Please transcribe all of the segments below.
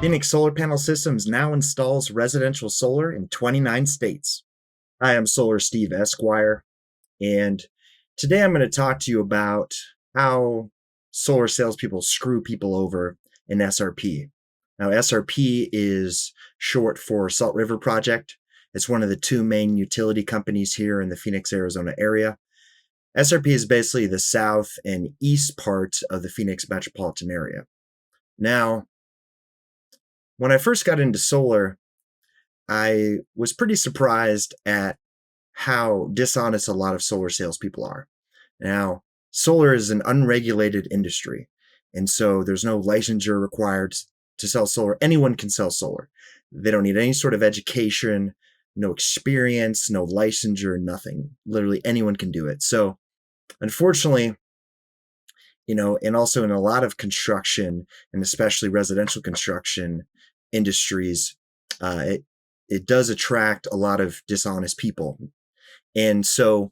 Phoenix Solar Panel Systems now installs residential solar in 29 states. Hi, I'm Solar Steve Esquire, and today I'm going to talk to you about how solar salespeople screw people over in SRP. Now, SRP is short for Salt River Project. It's one of the two main utility companies here in the Phoenix, Arizona area. SRP is basically the south and east part of the Phoenix metropolitan area. Now, when I first got into solar, I was pretty surprised at how dishonest a lot of solar salespeople are. Now, solar is an unregulated industry, and so there's no licensure required to sell solar. Anyone can sell solar. They don't need any sort of education, no experience, no licensure, nothing. Literally anyone can do it. So, unfortunately, and also in a lot of construction, and especially residential construction industries, it does attract a lot of dishonest people. And so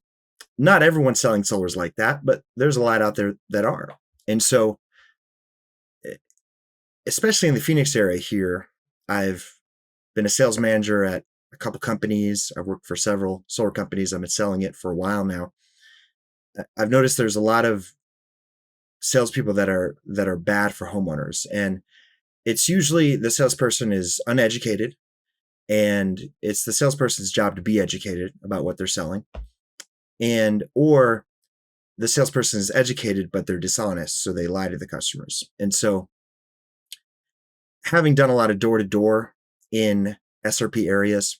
not everyone selling solar is like that, but there's a lot out there that are. And so, especially in the Phoenix area here, I've been a sales manager at a couple companies. I've worked for several solar companies. I've been selling it for a while now. I've noticed there's a lot of salespeople that are bad for homeowners, and it's usually the salesperson is uneducated, and it's the salesperson's job to be educated about what they're selling, or the salesperson is educated but they're dishonest, so they lie to the customers. And so, having done a lot of door-to-door in SRP areas,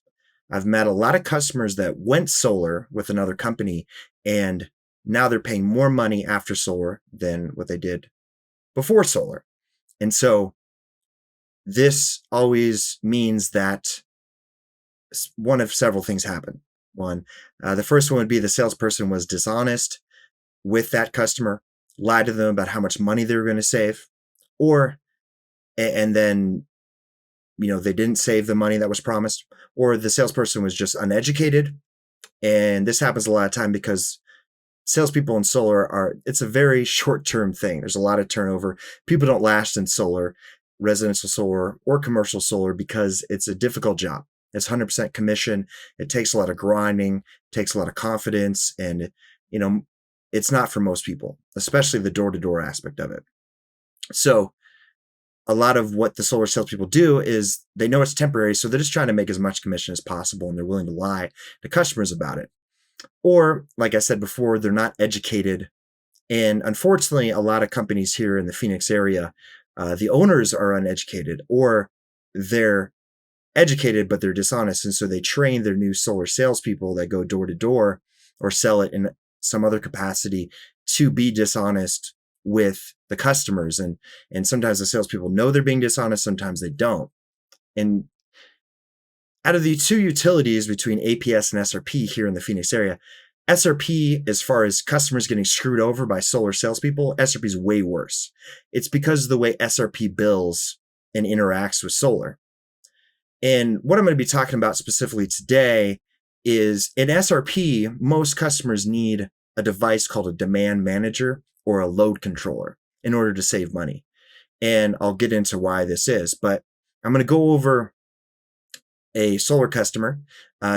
I've met a lot of customers that went solar with another company, and now they're paying more money after solar than what they did before solar. And so this always means that one of several things happen. One, the first one would be the salesperson was dishonest with that customer, lied to them about how much money they were going to save, and then they didn't save the money that was promised, or the salesperson was just uneducated. And this happens a lot of time because salespeople in solar it's a very short-term thing. There's a lot of turnover. People don't last in solar, residential solar or commercial solar, because it's a difficult job. It's 100% commission. It takes a lot of grinding, takes a lot of confidence, and it's not for most people, especially the door-to-door aspect of it. So a lot of what the solar salespeople do is they know it's temporary, so they're just trying to make as much commission as possible, and they're willing to lie to customers about it. Or, like I said before, they're not educated. And unfortunately, a lot of companies here in the Phoenix area, the owners are uneducated, or they're educated, but they're dishonest. And so they train their new solar salespeople that go door to door or sell it in some other capacity to be dishonest with the customers. And sometimes the salespeople know they're being dishonest, sometimes they don't. And out of the two utilities between APS and SRP here in the Phoenix area, SRP, as far as customers getting screwed over by solar salespeople, SRP is way worse. It's because of the way SRP bills and interacts with solar. And what I'm going to be talking about specifically today is in SRP, most customers need a device called a demand manager or a load controller in order to save money. And I'll get into why this is, but I'm going to go over a solar customer.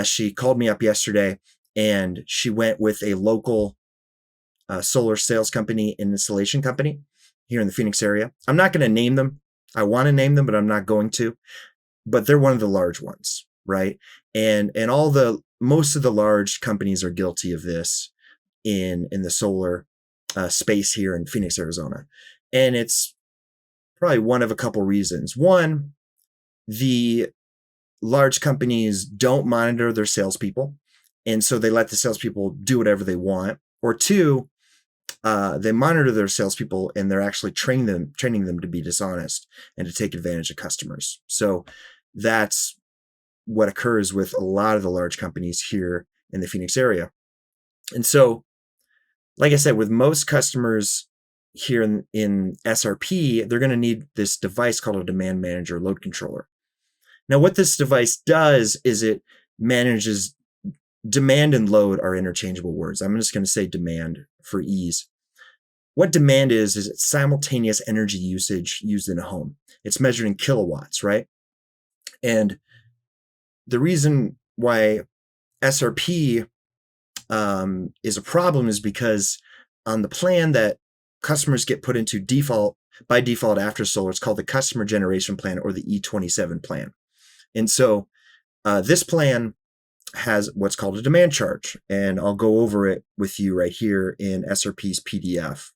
She called me up yesterday, and she went with a local solar sales company and installation company here in the Phoenix area. I'm not going to name them. I want to name them, but I'm not going to. But they're one of the large ones, right? And most of the large companies are guilty of this in the solar space here in Phoenix, Arizona. And it's probably one of a couple reasons. One, the large companies don't monitor their salespeople, and so they let the salespeople do whatever they want. Or two, they monitor their salespeople, and they're actually training them to be dishonest and to take advantage of customers. So that's what occurs with a lot of the large companies here in the Phoenix area. And so, like I said, with most customers here in SRP, they're going to need this device called a demand manager load controller. Now, what this device does is it manages demand and load are interchangeable words. I'm just going to say demand for ease. what demand is it's simultaneous energy usage used in a home. It's measured in kilowatts, right? And the reason why SRP is a problem is because on the plan that customers get put into by default after solar, it's called the customer generation plan or the E27 plan. And so this plan has what's called a demand charge, and I'll go over it with you right here in SRP's PDF.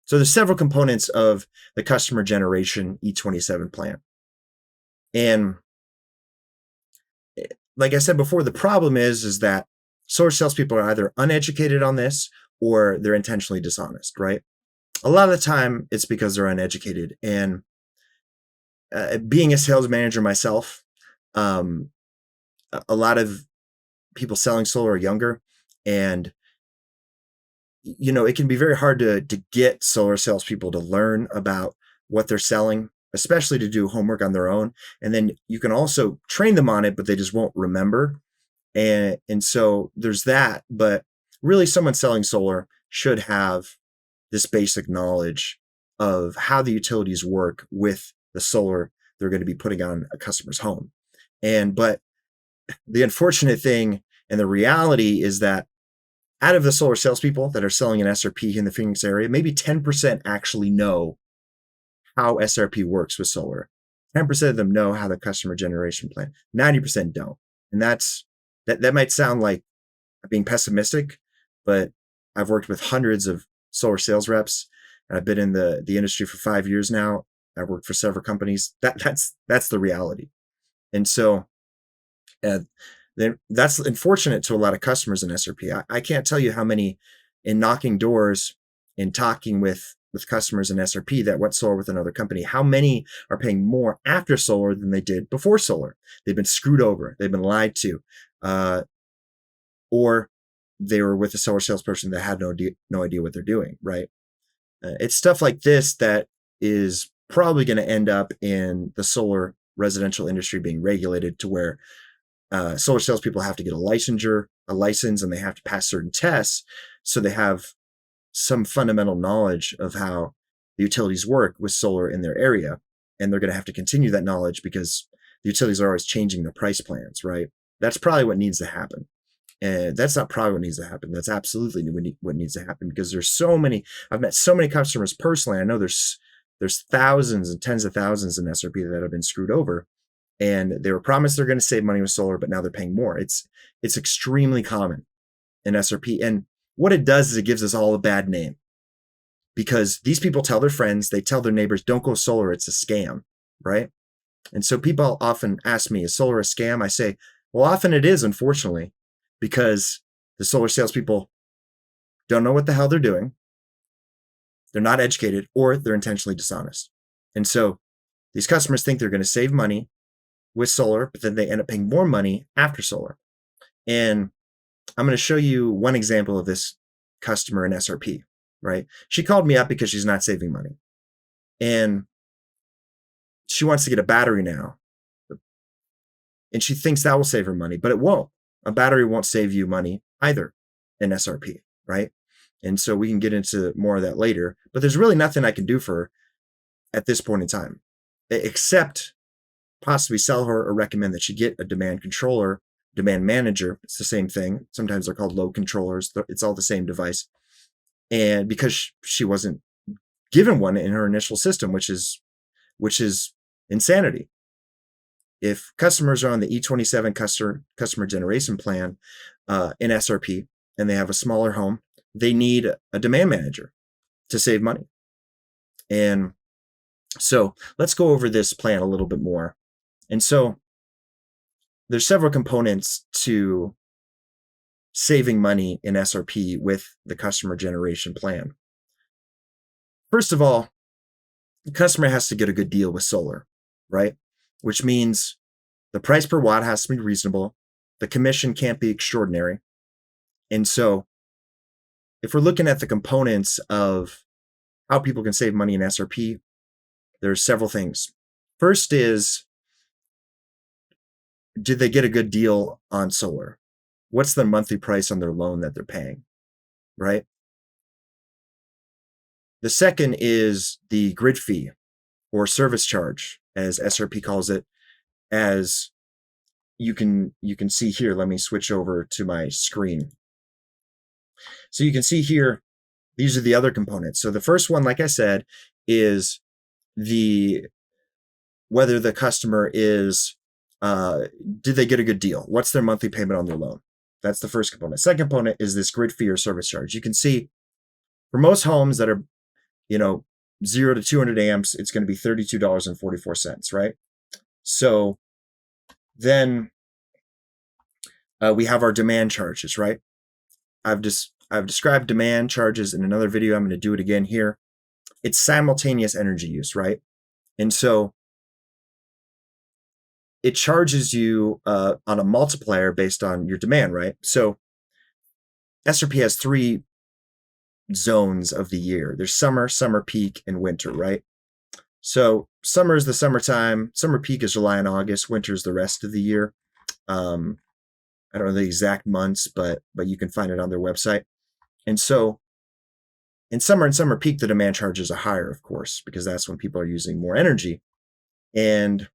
So there's several components of the customer generation E27 plan. And like I said before, the problem is that solar salespeople are either uneducated on this or they're intentionally dishonest, right? A lot of the time it's because they're uneducated. And being a sales manager myself, um, a lot of people selling solar are younger, and it can be very hard to get solar salespeople to learn about what they're selling, especially to do homework on their own. And then you can also train them on it, but they just won't remember. And so there's that. But really, someone selling solar should have this basic knowledge of how the utilities work with the solar they're going to be putting on a customer's home. But the unfortunate thing and the reality is that out of the solar salespeople that are selling an SRP in the Phoenix area, maybe 10% actually know how SRP works with solar. 10% of them know how the customer generation plan. 90% don't. And that might sound like being pessimistic, but I've worked with hundreds of solar sales reps, and I've been in the industry for 5 years now. I've worked for several companies. That's the reality. And so that's unfortunate to a lot of customers in SRP. I can't tell you how many, in knocking doors and talking with customers in SRP that went solar with another company, how many are paying more after solar than they did before solar. They've been screwed over. They've been lied to. Or they were with a solar salesperson that had no idea what they're doing, right? It's stuff like this that is probably going to end up in the solar residential industry being regulated to where solar salespeople have to get a license, and they have to pass certain tests. So they have some fundamental knowledge of how the utilities work with solar in their area. And they're going to have to continue that knowledge because the utilities are always changing their price plans, right? That's probably what needs to happen. And that's not probably what needs to happen. That's absolutely what needs to happen, because I've met so many customers personally. I know there's thousands and tens of thousands in SRP that have been screwed over, and they were promised they're going to save money with solar, but now they're paying more. It's extremely common in SRP. And what it does is it gives us all a bad name, because these people tell their friends, they tell their neighbors, don't go solar, it's a scam, right? And so people often ask me, is solar a scam? I say, well, often it is, unfortunately, because the solar salespeople don't know what the hell they're doing. They're not educated, or they're intentionally dishonest. And so these customers think they're going to save money with solar, but then they end up paying more money after solar. And I'm going to show you one example of this customer in SRP, right? She called me up because she's not saving money. And she wants to get a battery now. And she thinks that will save her money, but it won't. A battery won't save you money either in SRP, right? And so we can get into more of that later. But there's really nothing I can do for her at this point in time, except possibly sell her or recommend that she get a demand controller, demand manager. It's the same thing. Sometimes they're called load controllers. It's all the same device. And because she wasn't given one in her initial system, which is insanity. If customers are on the E27 customer generation plan in SRP and they have a smaller home, they need a demand manager to save money. And so let's go over this plan a little bit more. And so there's several components to saving money in SRP with the customer generation plan. First of all, the customer has to get a good deal with solar, right? Which means the price per watt has to be reasonable. The commission can't be extraordinary. And so if we're looking at the components of how people can save money in SRP, there's several things. First is, did they get a good deal on solar? What's the monthly price on their loan that they're paying, right? The second is the grid fee or service charge, as SRP calls it, as you can see here. Let me switch over to my screen. So you can see here, these are the other components. So the first one, like I said, is whether the customer is, did they get a good deal? What's their monthly payment on their loan? That's the first component. Second component is this grid fee or service charge. You can see for most homes that are, 0 to 200 amps, it's going to be $32.44, right? So then we have our demand charges, right? I've described demand charges in another video. I'm going to do it again here. It's simultaneous energy use, right? And so it charges you on a multiplier based on your demand, right? So SRP has 3 zones of the year. There's summer, summer peak, and winter, right? So summer is the summertime. Summer peak is July and August. Winter is the rest of the year. I don't know the exact months, but you can find it on their website. And so in summer and summer peak, the demand charges are higher, of course, because that's when people are using more energy. And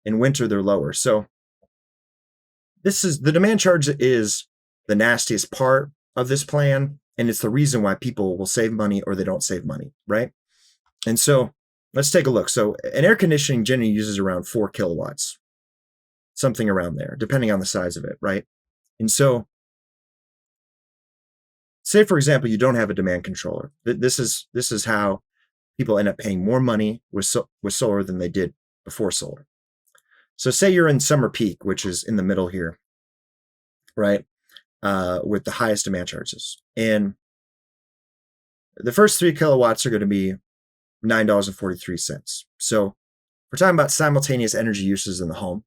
in winter, they're lower. So the demand charge is the nastiest part of this plan. And it's the reason why people will save money or they don't save money, right? And so let's take a look. So an air conditioning generally uses around 4 kilowatts, something around there, depending on the size of it, right? And so say, for example, you don't have a demand controller. This is how people end up paying more money with solar than they did before solar. So say you're in summer peak, which is in the middle here, right? With the highest demand charges. And the first 3 kilowatts are going to be $9.43. So we're talking about simultaneous energy uses in the home.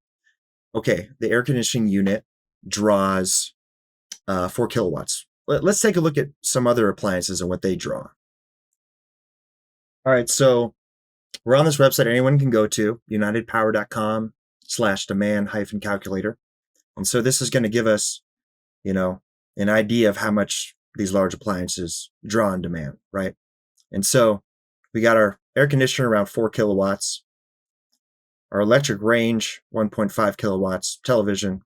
Okay, the air conditioning unit draws 4 kilowatts. Let's take a look at some other appliances and what they draw. All right, so we're on this website anyone can go to, unitedpower.com/demand-calculator. And so this is going to give us, an idea of how much these large appliances draw on demand, right? And so we got our air conditioner around 4 kilowatts, our electric range, 1.5 kilowatts, television,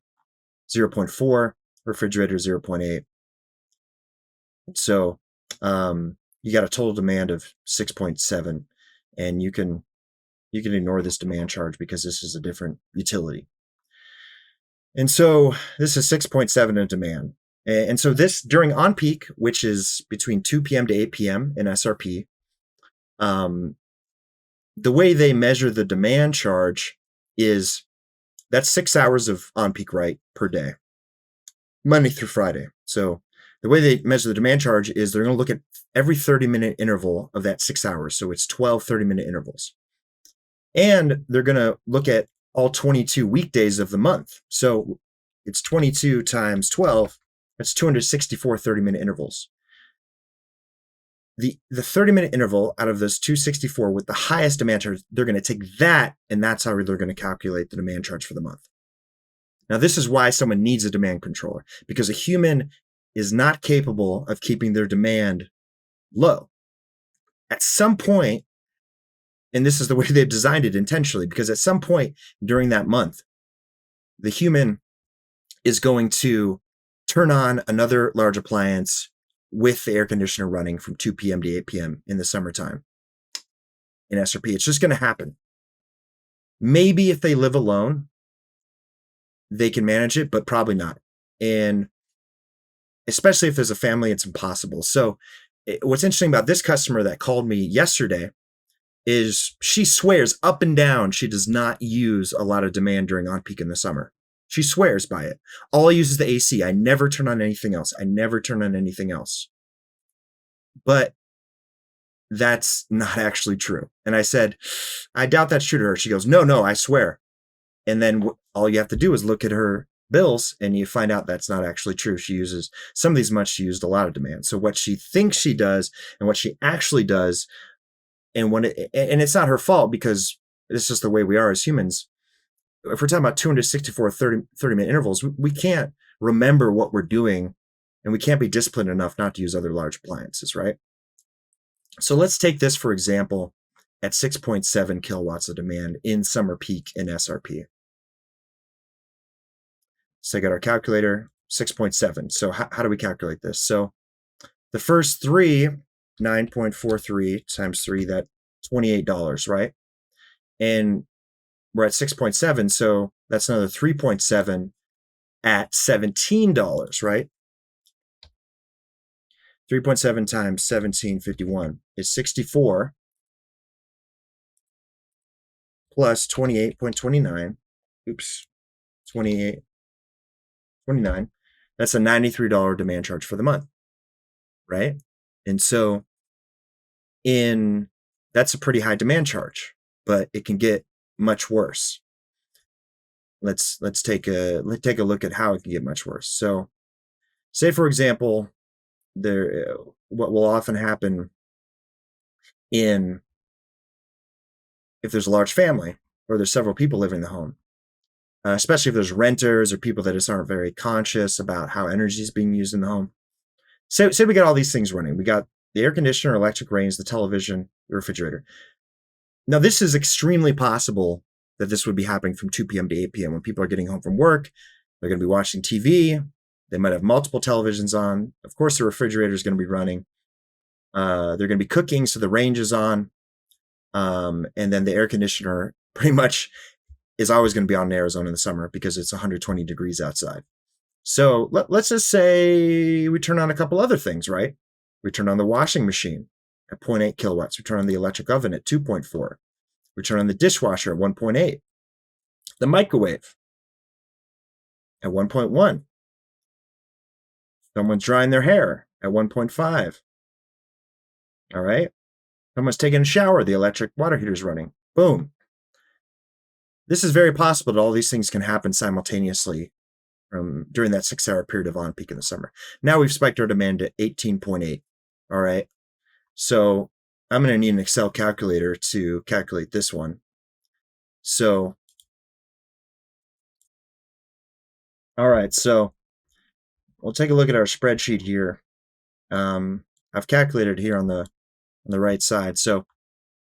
0.4, refrigerator, 0.8. So you got a total demand of 6.7, and you can ignore this demand charge because this is a different utility. And so this is 6.7 in demand. And so this during on peak, which is between 2 p.m. to 8 p.m. in SRP, the way they measure the demand charge is that's 6 hours of on peak, right, per day, Monday through Friday. So the way they measure the demand charge is they're going to look at every 30-minute interval of that 6 hours. So it's 12 30-minute intervals. And they're going to look at all 22 weekdays of the month. So it's 22 times 12. That's 264 30-minute intervals. The 30-minute interval out of those 264 with the highest demand charge, they're going to take that, and that's how they're going to calculate the demand charge for the month. Now, this is why someone needs a demand controller, because a human is not capable of keeping their demand low. At some point, and this is the way they've designed it intentionally, because at some point during that month, the human is going to turn on another large appliance with the air conditioner running from 2 p.m. to 8 p.m. in the summertime in SRP. It's just going to happen. Maybe if they live alone, they can manage it, but probably not. And especially if there's a family, it's impossible. So what's interesting about this customer that called me yesterday is she swears up and down she does not use a lot of demand during on peak in the summer. She swears by it. All I use is the AC. I never turn on anything else. But that's not actually true. And I said, I doubt that's true to her. She goes, no, I swear. And then all you have to do is look at her bills and you find out that's not actually true. She uses some of these months, she used a lot of demand. So what she thinks she does and what she actually does, and it's not her fault because it's just the way we are as humans. If we're talking about 264 30-minute intervals, we can't remember what we're doing, and we can't be disciplined enough not to use other large appliances, right? So let's take this, for example, at 6.7 kilowatts of demand in summer peak in SRP. So I got our calculator, 6.7. So how do we calculate this? So the first three, 9.43 times 3, that $28, right? And we're at 6.7, so that's another 3.7 at $17, right? 3.7 times 1751 is 64 plus 28.29. Oops, 28.29. That's a $93 demand charge for the month, right? And so that's a pretty high demand charge, but it can get much worse. Let's take a look at how it can get much worse. So say, for example, what will often happen if there's a large family or there's several people living in the home, especially if there's renters or people that just aren't very conscious about how energy is being used in the home. Say we got all these things running. We got the air conditioner, electric range, the television, the refrigerator. Now, this is extremely possible that this would be happening from 2 p.m. to 8 p.m. when people are getting home from work. They're going to be watching TV. They might have multiple televisions on. Of course, the refrigerator is going to be running. They're going to be cooking, so the range is on. And then the air conditioner pretty much is always going to be on in Arizona in the summer because it's 120 degrees outside. So let's just say we turn on a couple other things, right? We turn on the washing machine at 0.8 kilowatts. We turn on the electric oven at 2.4. We turn on the dishwasher at 1.8. The microwave at 1.1. Someone's drying their hair at 1.5. All right. Someone's taking a shower. The electric water heater is running. Boom. This is very possible that all these things can happen simultaneously during that 6-hour period of on-peak in the summer. Now we've spiked our demand to 18.8. All right. So I'm going to need an Excel calculator to calculate this one. So, all right. So we'll take a look at our spreadsheet here. I've calculated here on the right side. So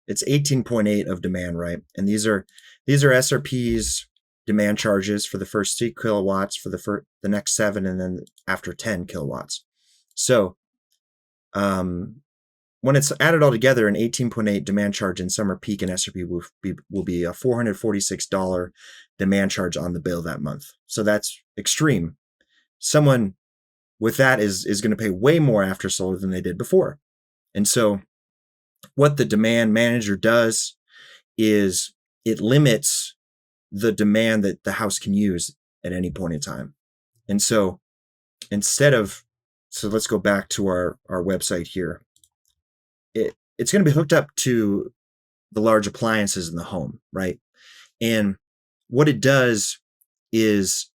it's 18.8 of demand, right? And these are SRP's demand charges for the first 3 kilowatts, for the next 7, and then after 10 kilowatts. So when it's added all together, an 18.8 demand charge in summer peak in SRP will be a $446 demand charge on the bill that month. So that's extreme. Someone with that is going to pay way more after solar than they did before. And so what the demand manager does is it limits the demand that the house can use at any point in time. And so so let's go back to our website here. It's going to be hooked up to the large appliances in the home, right? And what it does is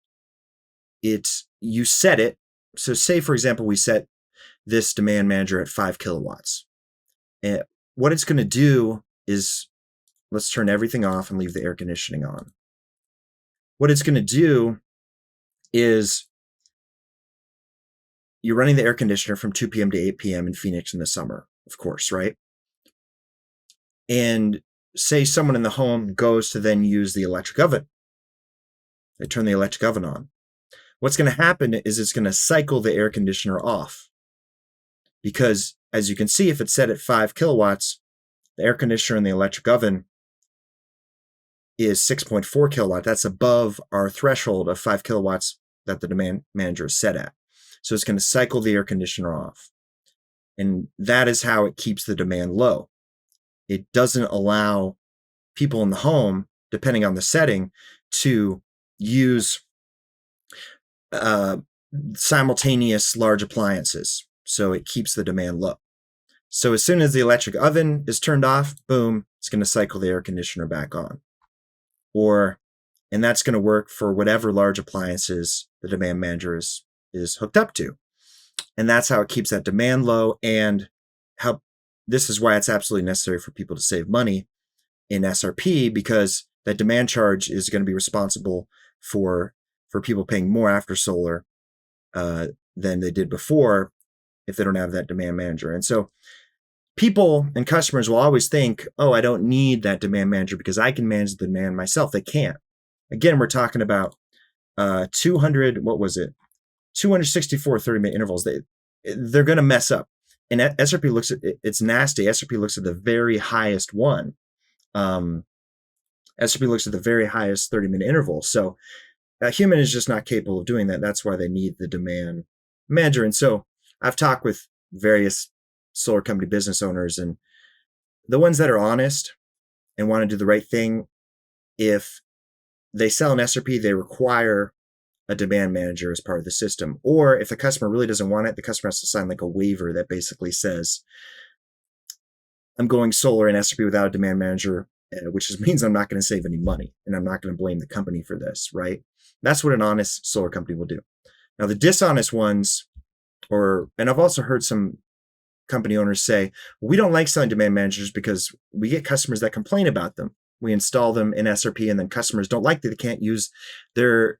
you set it. So say, for example, we set this demand manager at 5 kilowatts. And what it's going to do is, let's turn everything off and leave the air conditioning on. What it's going to do is you're running the air conditioner from 2 p.m. to 8 p.m. in Phoenix in the summer, of course, right? And say someone in the home goes to then use the electric oven. They turn the electric oven on. What's going to happen is it's going to cycle the air conditioner off. Because as you can see, if it's set at 5 kilowatts, the air conditioner in the electric oven is 6.4 kilowatt. That's above our threshold of 5 kilowatts that the demand manager is set at. So it's going to cycle the air conditioner off. And that is how it keeps the demand low. It doesn't allow people in the home, depending on the setting, to use simultaneous large appliances. So it keeps the demand low. So as soon as the electric oven is turned off, boom, it's going to cycle the air conditioner back on. And that's going to work for whatever large appliances the demand manager is hooked up to. And that's how it keeps that demand low, and this is why it's absolutely necessary for people to save money in SRP, because that demand charge is going to be responsible for people paying more after solar than they did before if they don't have that demand manager. And so people and customers will always think, oh, I don't need that demand manager because I can manage the demand myself. They can't. Again, we're talking about 200, what was it? 264 30-minute intervals. They're going to mess up. And SRP looks at it's nasty. SRP looks at the very highest one. SRP looks at the very highest 30-minute interval. So a human is just not capable of doing that. That's why they need the demand manager. And so I've talked with various solar company business owners, and the ones that are honest and want to do the right thing, if they sell an SRP, they require a demand manager as part of the system. Or if the customer really doesn't want it, the customer has to sign like a waiver that basically says, I'm going solar in SRP without a demand manager, which means I'm not going to save any money, and I'm not going to blame the company for this, right? That's what an honest solar company will do. Now, the dishonest ones, and I've also heard some company owners say, we don't like selling demand managers because we get customers that complain about them. We install them in SRP, and then customers don't like that they can't use their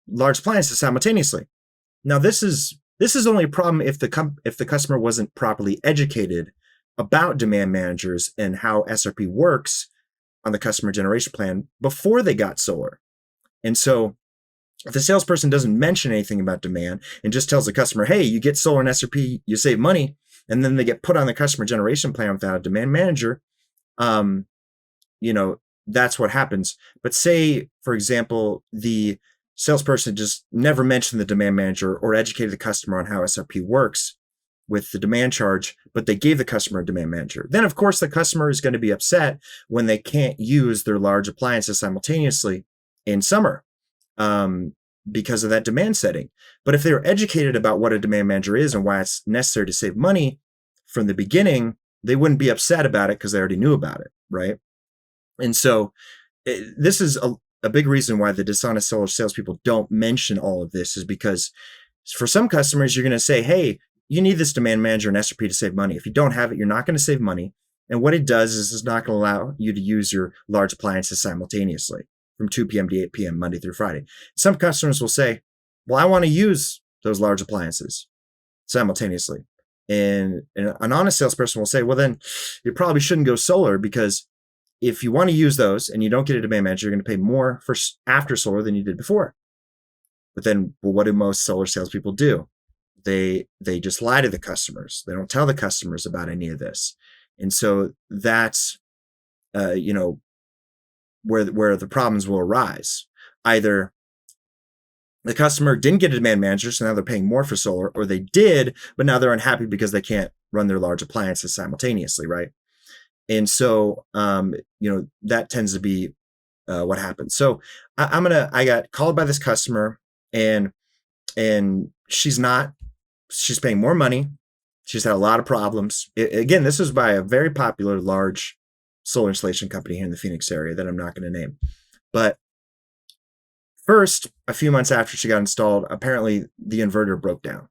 large appliances simultaneously. Now, this is only a problem if the customer wasn't properly educated about demand managers and how SRP works on the customer generation plan before they got solar. And so if the salesperson doesn't mention anything about demand and just tells the customer, hey, you get solar and SRP, you save money, and then they get put on the customer generation plan without a demand manager, that's what happens. But say, for example, the salesperson just never mentioned the demand manager or educated the customer on how SRP works with the demand charge, but they gave the customer a demand manager. Then, of course, the customer is going to be upset when they can't use their large appliances simultaneously in summer because of that demand setting. But if they were educated about what a demand manager is and why it's necessary to save money from the beginning, they wouldn't be upset about it because they already knew about it, right? And so this is a big reason why the dishonest solar salespeople don't mention all of this, is because for some customers, you're going to say, hey, you need this demand manager and SRP to save money. If you don't have it, you're not going to save money. And what it does is it's not going to allow you to use your large appliances simultaneously from 2 p.m. to 8 p.m. Monday through Friday. Some customers will say, well, I want to use those large appliances simultaneously. And an honest salesperson will say, well, then you probably shouldn't go solar, because if you want to use those and you don't get a demand manager, you're going to pay more for after solar than you did before. But then, well, what do most solar salespeople do? They just lie to the customers. They don't tell the customers about any of this. And so that's, where the problems will arise. Either the customer didn't get a demand manager, so now they're paying more for solar, or they did, but now they're unhappy because they can't run their large appliances simultaneously, right? And so, that tends to be what happens. So I got called by this customer, and she's paying more money. She's had a lot of problems. Again, this was by a very popular large solar installation company here in the Phoenix area that I'm not going to name. But first, a few months after she got installed, apparently the inverter broke down.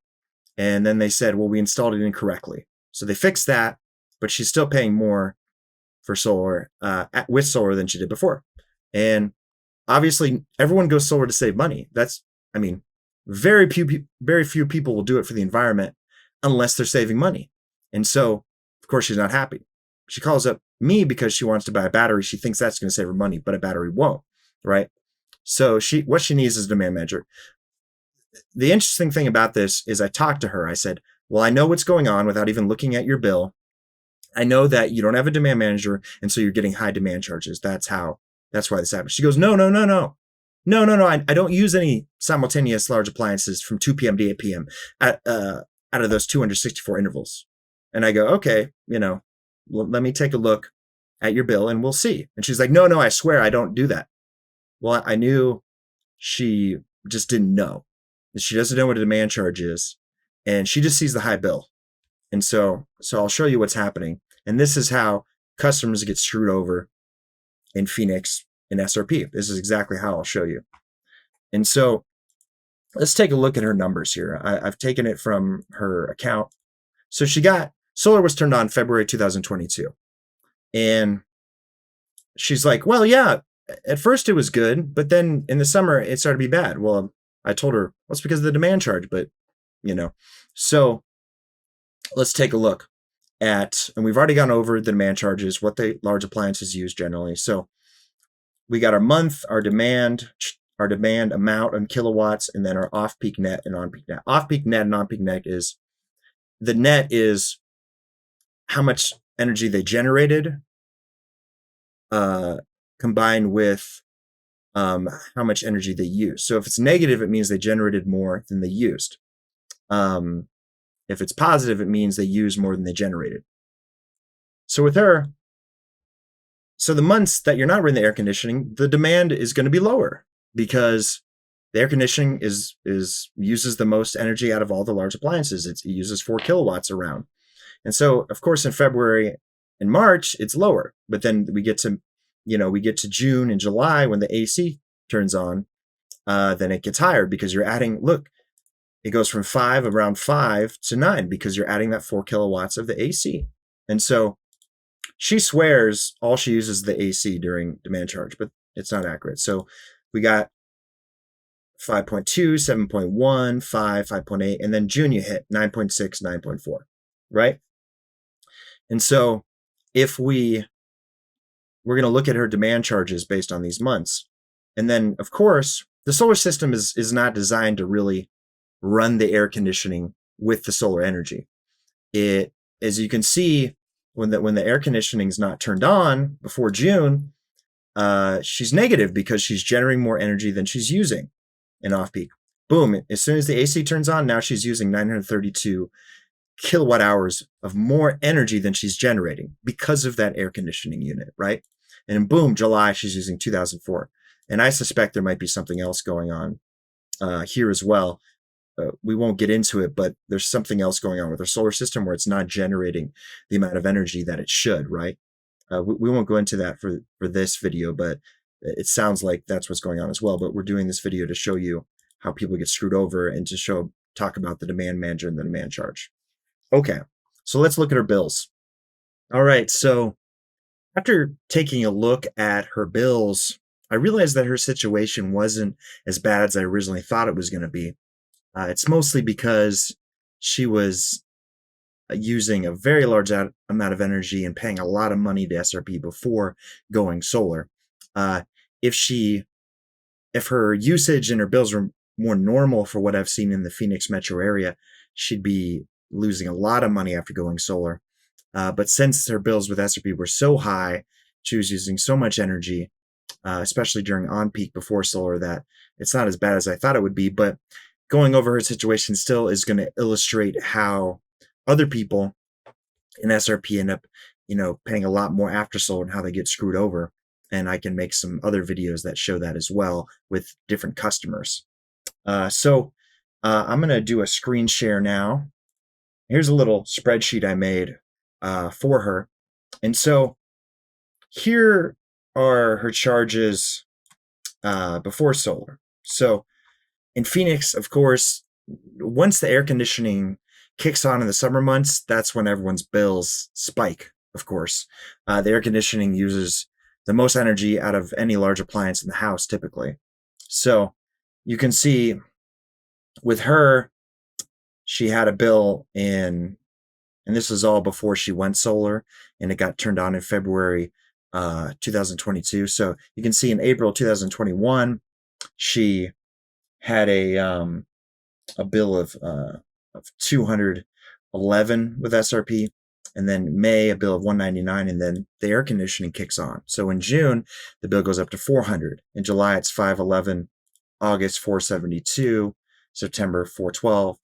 And then they said, well, we installed it incorrectly. So they fixed that, but she's still paying more for solar with solar than she did before. And obviously, everyone goes solar to save money. Very few people will do it for the environment unless they're saving money. And so, of course, she's not happy. She calls up me because she wants to buy a battery. She thinks that's going to save her money, but a battery won't, right? So what she needs is a demand manager. The interesting thing about this is I talked to her. I said, well, I know what's going on without even looking at your bill. I know that you don't have a demand manager, and so you're getting high demand charges. That's why this happens. She goes, no. I don't use any simultaneous large appliances from 2 p.m. to 8 p.m. Out of those 264 intervals. And I go, okay, let me take a look at your bill and we'll see. And she's like, no, I swear I don't do that. Well, I knew she just didn't know. She doesn't know what a demand charge is, and she just sees the high bill. And so I'll show you what's happening. And this is how customers get screwed over in Phoenix in SRP. This is exactly how I'll show you. And so let's take a look at her numbers here. I've taken it from her account. So solar was turned on February 2022. And she's like, well, yeah, at first it was good, but then in the summer it started to be bad. Well, I told her, well, it's because of the demand charge, but so let's take a look and we've already gone over the demand charges, what the large appliances use generally. So we got our month, our demand amount in kilowatts, and then our off-peak net and on-peak net. Off-peak net and on-peak net is, the net is how much energy they generated combined with how much energy they used. So if it's negative, it means they generated more than they used. If it's positive, it means they used more than they generated. So with her, so the months that you're not running the air conditioning, the demand is going to be lower because the air conditioning uses the most energy out of all the large appliances. It uses 4 kilowatts around. And so, of course, in February and March, it's lower. But then we get to June and July when the AC turns on, then it gets higher because you're adding, look, it goes from around 5 to 9 because you're adding that 4 kilowatts of the AC. And so she swears all she uses the AC during demand charge, but it's not accurate. So we got 5.2, 7.1, 5, 5.8, and then June you hit 9.6, 9.4, right? And so if we're going to look at her demand charges based on these months. And then, of course, the solar system is not designed to really run the air conditioning with the solar energy. It, as you can see, when the air conditioning is not turned on before June, she's negative because she's generating more energy than she's using in off-peak. Boom, as soon as the AC turns on, now she's using 932 kilowatt hours of more energy than she's generating because of that air conditioning unit, right? And boom, July, she's using 2004. And I suspect there might be something else going on here as well. We won't get into it, but there's something else going on with our solar system where it's not generating the amount of energy that it should, right? We won't go into that for this video, but it sounds like that's what's going on as well. But we're doing this video to show you how people get screwed over and to talk about the demand manager and the demand charge. Okay, so let's look at her bills. All right, so after taking a look at her bills, I realized that her situation wasn't as bad as I originally thought it was going to be. It's mostly because she was using a very large amount of energy and paying a lot of money to SRP before going solar. If her usage and her bills were more normal for what I've seen in the Phoenix metro area, she'd be losing a lot of money after going solar. But since her bills with SRP were so high, she was using so much energy, especially during on-peak before solar, that it's not as bad as I thought it would be. But going over her situation still is going to illustrate how other people in SRP end up, paying a lot more after solar and how they get screwed over. And I can make some other videos that show that as well with different customers. So I'm going to do a screen share now. Here's a little spreadsheet I made for her. And so here are her charges before solar. So in Phoenix, of course, once the air conditioning kicks on in the summer months, that's when everyone's bills spike, of course. The air conditioning uses the most energy out of any large appliance in the house, typically. So you can see with her, she had a bill and this is all before she went solar, and it got turned on in February 2022. So you can see in April 2021, she had a bill of 211 with SRP, and then May a bill of 199, and then the air conditioning kicks on. So in June, the bill goes up to 400. In July, it's 511. August, 472. September, 412.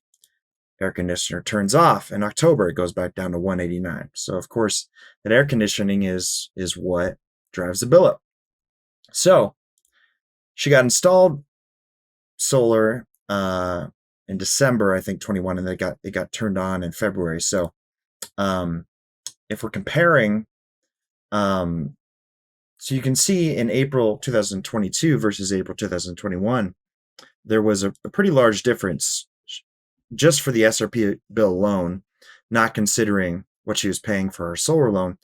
Air conditioner turns off. In October, it goes back down to 189. So of course, that air conditioning is what drives the bill up. So she got installed solar in December, I think 21, and it got turned on in February. So if we're comparing, so you can see in April 2022 versus April 2021, there was a pretty large difference just for the SRP bill alone, not considering what she was paying for her solar loan.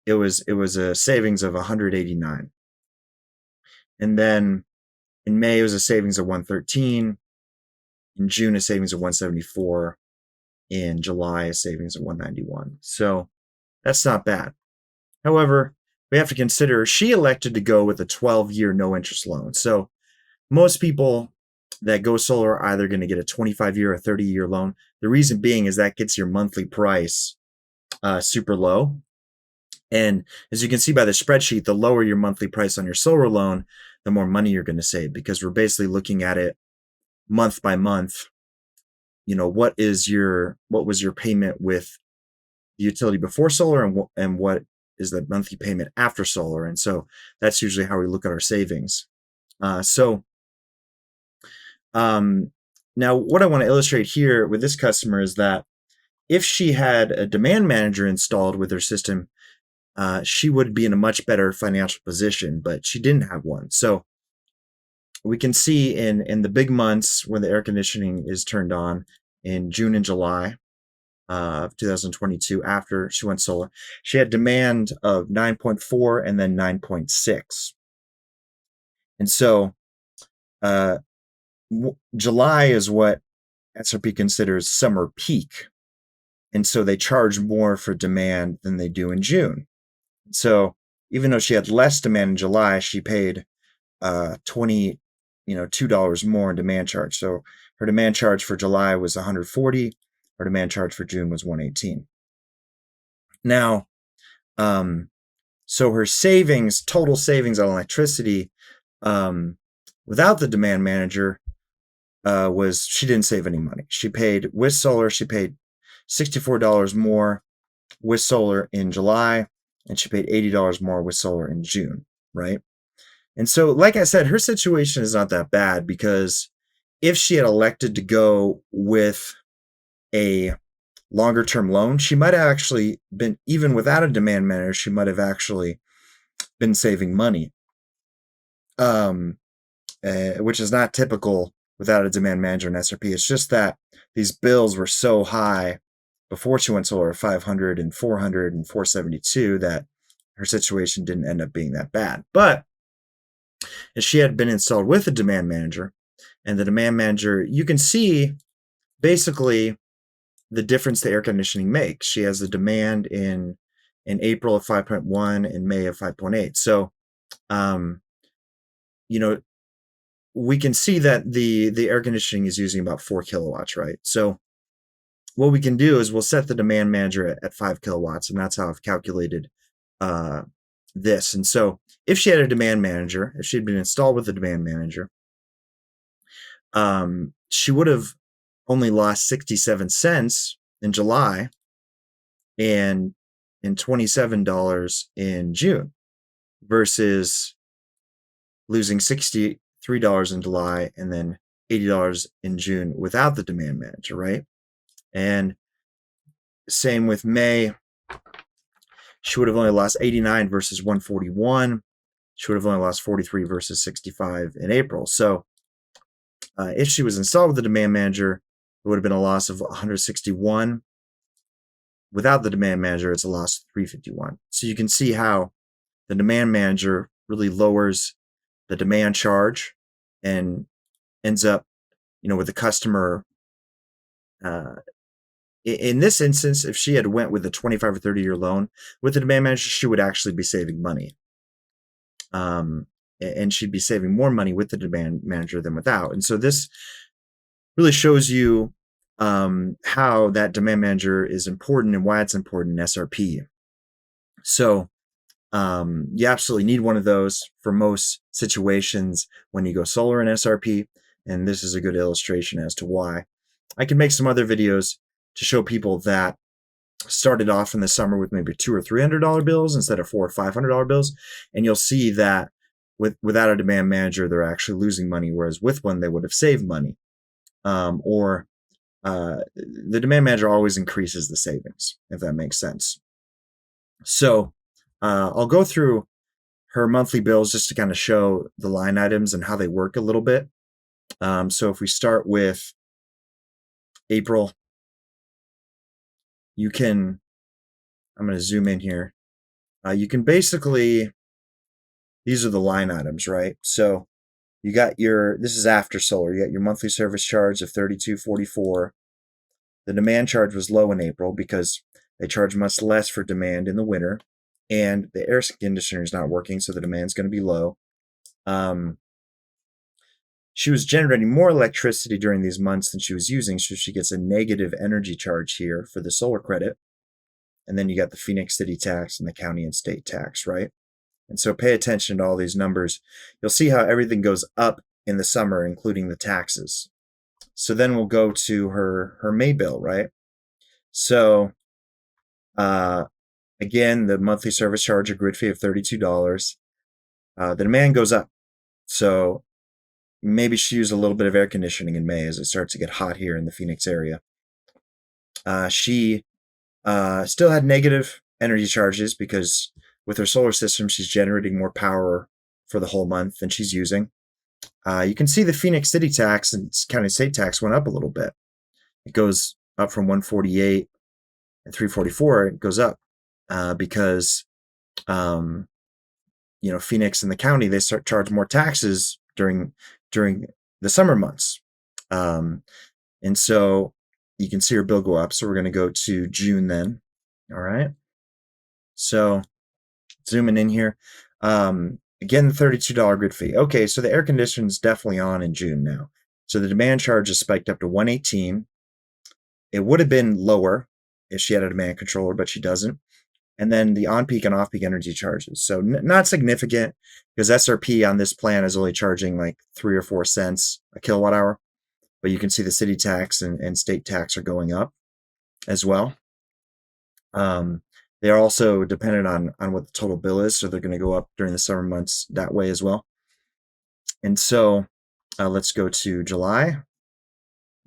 It was a savings of 189. And then in May, it was a savings of 113. In June, a savings of 174. In July, a savings of 191. So That's not bad. However, we have to consider she elected to go with a 12-year no interest loan. So most people that go solar are either going to get a 25-year or 30-year loan. The reason being is that gets your monthly price super low. And as you can see by the spreadsheet, the lower your monthly price on your solar loan, the more money you're going to save, because we're basically looking at it month by month. What was your payment with the utility before solar, and what is the monthly payment after solar? And so that's usually how we look at our savings. Now what I want to illustrate here with this customer is that if she had a demand manager installed with her system, she would be in a much better financial position, but she didn't have one. So we can see in the big months when the air conditioning is turned on in June and July of 2022, after she went solar, she had demand of 9.4 and then 9.6. And so July is what SRP considers summer peak. And so they charge more for demand than they do in June. So even though she had less demand in July, she paid $2 more in demand charge. So her demand charge for July was $140. Her demand charge for June was $118. Now, so her total savings on electricity, without the demand manager, was she didn't save any money. With solar, she paid $64 more with solar in July, and she paid $80 more with solar in June, right? And so, like I said, her situation is not that bad, because if she had elected to go with a longer term loan, she might have actually been, even without a demand manager, she might have actually been saving money, which is not typical without a demand manager in SRP. It's just that these bills were so high before she went solar, 500 and 400 and 472, that her situation didn't end up being that bad. But if she had been installed with a demand manager, and the demand manager, you can see basically the difference the air conditioning makes. She has the demand in April of 5.1 and May of 5.8. So, we can see that the air conditioning is using about 4 kilowatts, right? So what we can do is we'll set the demand manager at 5 kilowatts, and that's how I've calculated this. And so if she had a demand manager, if she had been installed with a demand manager, she would have only lost 67 cents in July and $27 in June, versus losing $63 in July and then $80 in June without the demand manager, right? And same with May. She would have only lost 89 versus 141. She would have only lost 43 versus 65 in April. So if she was installed with the demand manager, it would have been a loss of 161. Without the demand manager, it's a loss of 351. So you can see how the demand manager really lowers the demand charge and ends up, with the customer. In this instance, if she had went with a 25 or 30-year loan with the demand manager, she would actually be saving money. And she'd be saving more money with the demand manager than without. And so this really shows you how that demand manager is important and why it's important in SRP. So you absolutely need one of those for most situations when you go solar in SRP. And this is a good illustration as to why. I can make some other videos to show people that started off in the summer with maybe $200 or $300 bills instead of $400 or $500 bills. And you'll see that without a demand manager, they're actually losing money, whereas with one, they would have saved money. The demand manager always increases the savings, if that makes sense. So I'll go through her monthly bills just to kind of show the line items and how they work a little bit. So if we start with April, I'm going to zoom in here. You can basically, these are the line items, right? So you got this is after solar. You got your monthly service charge of $32.44. The demand charge was low in April because They charge much less for demand in the winter, and the air conditioner is not working, so the demand's going to be low. She was generating more electricity during these months than she was using, so she gets a negative energy charge here for the solar credit. And then you got the Phoenix city tax and the county and state tax, right? And so pay attention to all these numbers. You'll see how everything goes up in the summer, including the taxes. So then we'll go to her May bill, right? So again, the monthly service charge or grid fee of $32. The demand goes up. So maybe she used a little bit of air conditioning in May as it starts to get hot here in the Phoenix area. She still had negative energy charges because with her solar system, she's generating more power for the whole month than she's using. You can see the Phoenix city tax and county state tax went up a little bit. It goes up from 148 and 344. It goes up because, Phoenix and the county, they start charge more taxes during the summer months. And so you can see her bill go up. So we're going to go to June then. All right. So zooming in here. Again, the $32 grid fee. Okay, so the air conditioning is definitely on in June now. So the demand charge is spiked up to 118. It would have been lower if she had a demand controller, but she doesn't. And then the on-peak and off-peak energy charges. So not significant because SRP on this plan is only charging like 3 or 4 cents a kilowatt hour. But you can see the city tax and state tax are going up as well. They're also dependent on what the total bill is, so they're going to go up during the summer months that way as well. And so let's go to July,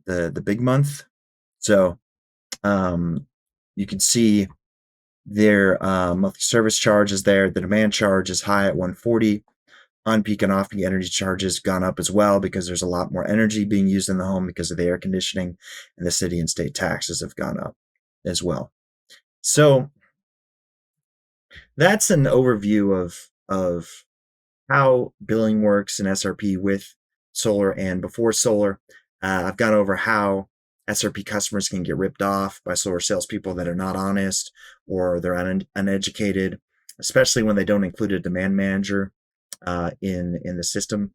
the big month. So you can see their monthly service charge is there. The demand charge is high at 140. On-peak and off-peak energy charges gone up as well because there's a lot more energy being used in the home because of the air conditioning, and the city and state taxes have gone up as well. So that's an overview of how billing works in SRP with solar and before solar. I've gone over how SRP customers can get ripped off by solar salespeople that are not honest or they're uneducated, especially when they don't include a demand manager in the system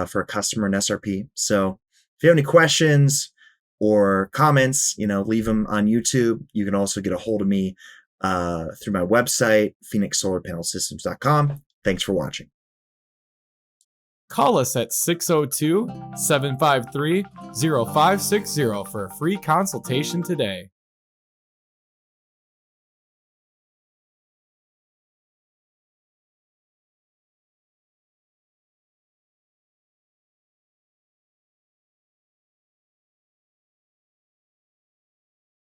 for a customer in SRP. So if you have any questions or comments, leave them on YouTube. You can also get a hold of me through my website, phoenixsolarpanelsystems.com. Thanks for watching. Call us at 602-753-0560 for a free consultation today.